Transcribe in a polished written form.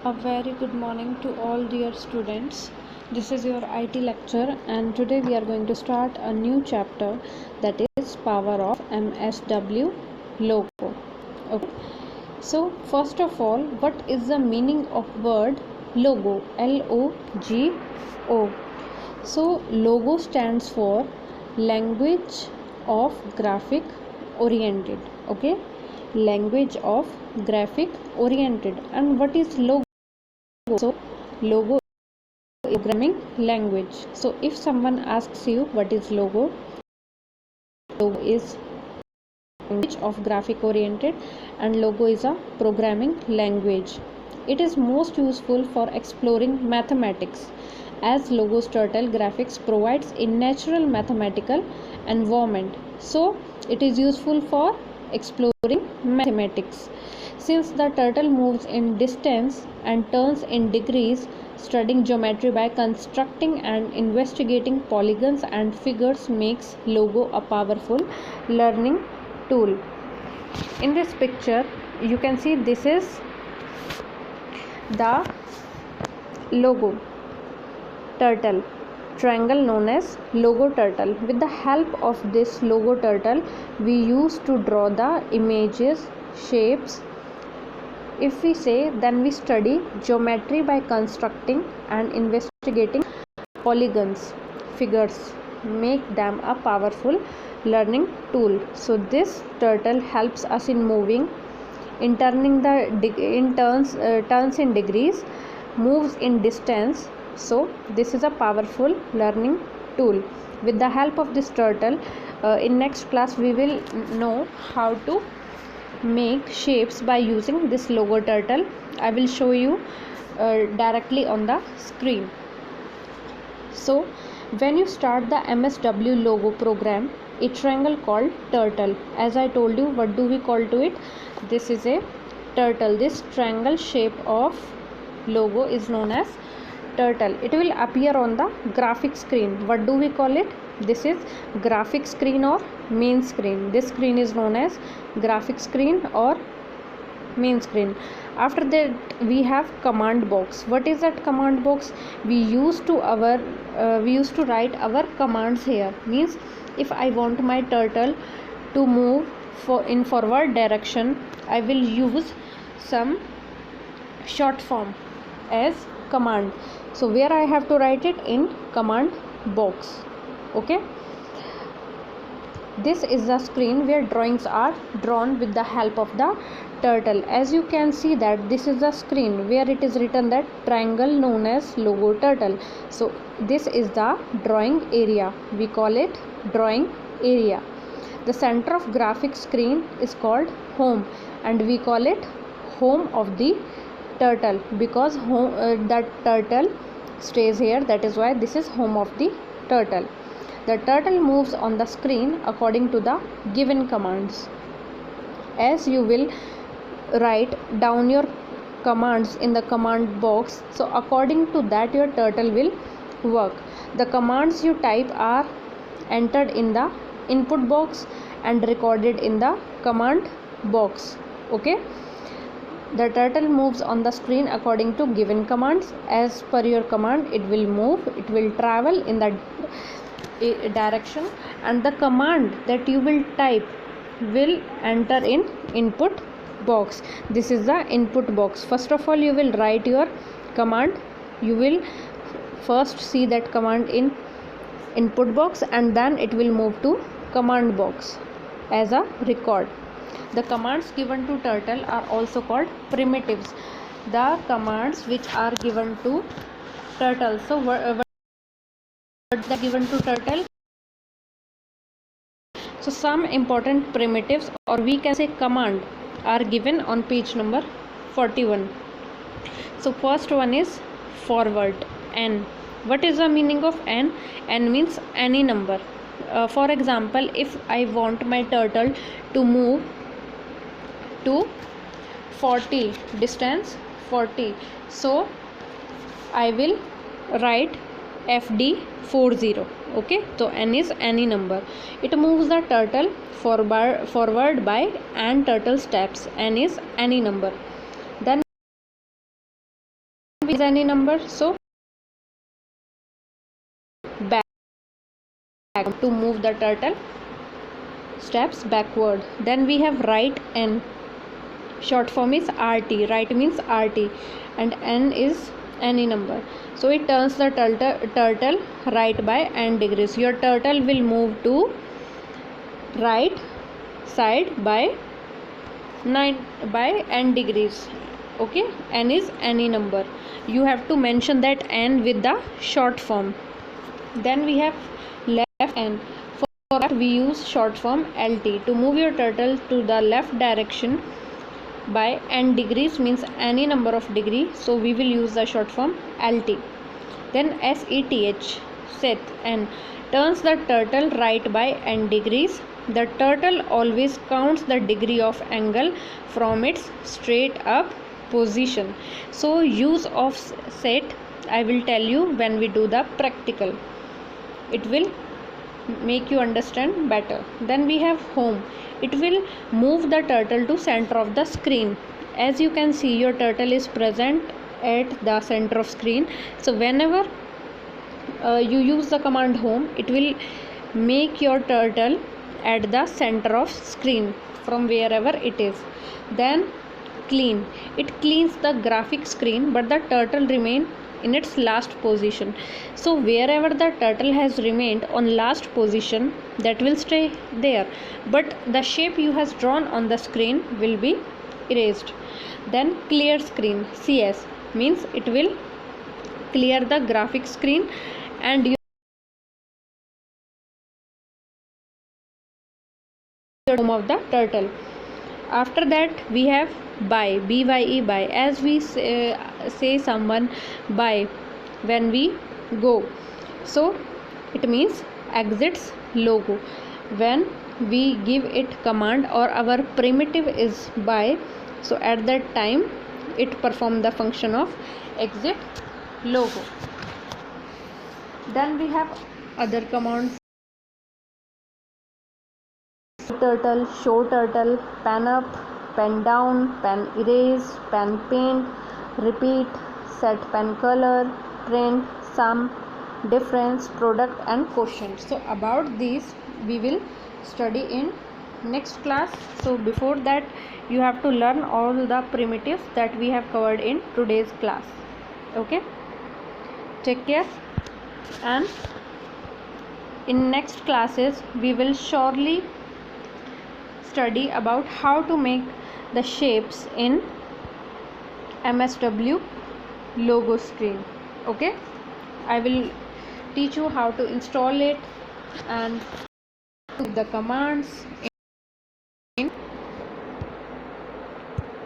A very good morning to all dear students. This is your IT lecture, and today we are going to start a new chapter, that is power of MSW logo. Okay. So first of all, what is the meaning of word logo? LOGO. So logo stands for language of graphic oriented. Okay, language of graphic oriented. And what is logo? So logo is programming language. So if someone asks you what is logo is language of graphic oriented, and logo is a programming language. It is most useful for exploring mathematics, as Logos Turtle graphics provides a natural mathematical environment. So it is useful for exploring mathematics. Since the turtle moves in distance and turns in degrees, studying geometry by constructing and investigating polygons and figures makes logo a powerful learning tool. In this picture you can see this is the logo turtle triangle known as logo turtle. With the help of this logo turtle we used to draw the images, shapes. If we say, then we study geometry by constructing and investigating polygons, figures, make them a powerful learning tool. So this turtle helps us in moving, in turning turns in degrees, moves in distance. So this is a powerful learning tool. With the help of this turtle, in next class we will know how to make shapes by using this logo turtle. I will show you directly on the screen. So when you start the MSW logo program, a triangle called turtle, as I told you, what do we call to it? This is a turtle. This triangle shape of logo is known as turtle. It will appear on the graphic screen. What do we call it? This is graphic screen or main screen. This screen is known as graphic screen or main screen. After that we have command box. What is that command box? We used to write our commands here. Means if I want my turtle to move in forward direction, I will use some short form as command. So where I have to write it? In command box. Okay, this is the screen where drawings are drawn with the help of the turtle. As you can see that this is the screen where it is written that triangle known as logo turtle. So this is the drawing area. We call it drawing area. The center of graphic screen is called home, and we call it home of the turtle because that turtle stays here. That is why this is home of the turtle. The turtle moves on the screen according to the given commands. As you will write down your commands in the command box, so according to that your turtle will work. The commands you type are entered in the input box and recorded in the command box. Okay, the turtle moves on the screen according to given commands. As per your command it will move, it will travel in the direction, and the command that you will type will enter in input box. This is the input box. First of all you will write your command. You will first see that command in input box, and then it will move to command box as a record. The commands given to turtle are also called primitives. The commands which are given to turtle. So what are given to turtle? So some important primitives, or we can say command, are given on page number 41. So first one is forward, n. What is the meaning of n? N means any number. For example, if I want my turtle to move to 40, distance 40, so I will write FD40. Okay, so n is any number. It moves the turtle forward by n turtle steps. N is any number. Then any number, so back to move the turtle steps backward. Then we have right n. Short form is rt. Right means rt, and n is any number. So it turns the turtle right by n degrees. Your turtle will move to right side by n degrees. Okay, n is any number. You have to mention that n with the short form. Then we have left n. For that we use short form lt. To move your turtle to the left direction by n degrees means any number of degree, so we will use the short form lt. Then seth, seth, n, turns the turtle right by n degrees. The turtle always counts the degree of angle from its straight up position. So use of set I will tell you when we do the practical. It will make you understand better. Then we have home. It will move the turtle to center of the screen. As you can see, your turtle is present at the center of screen. So whenever you use the command home, it will make your turtle at the center of screen from wherever it is. Then clean. It cleans the graphic screen, but the turtle remain in its last position. So wherever the turtle has remained on last position, that will stay there, but the shape you has drawn on the screen will be erased. Then clear screen, cs, means it will clear the graphic screen and you home of the turtle. After that we have bye, bye, bye. As we say someone bye when we go, so it means exits logo. When we give it command or our primitive is bye, so at that time it perform the function of exit logo. Then we have other commands: turtle, show turtle, pen up, pen down, pen erase, pen paint, repeat, set pen color, print, sum, difference, product and quotient. So about these we will study in next class. So before that you have to learn all the primitives that we have covered in today's class. Okay, take care, and in next classes we will surely study about how to make the shapes in MSW logo screen. Okay, I will teach you how to install it and the commands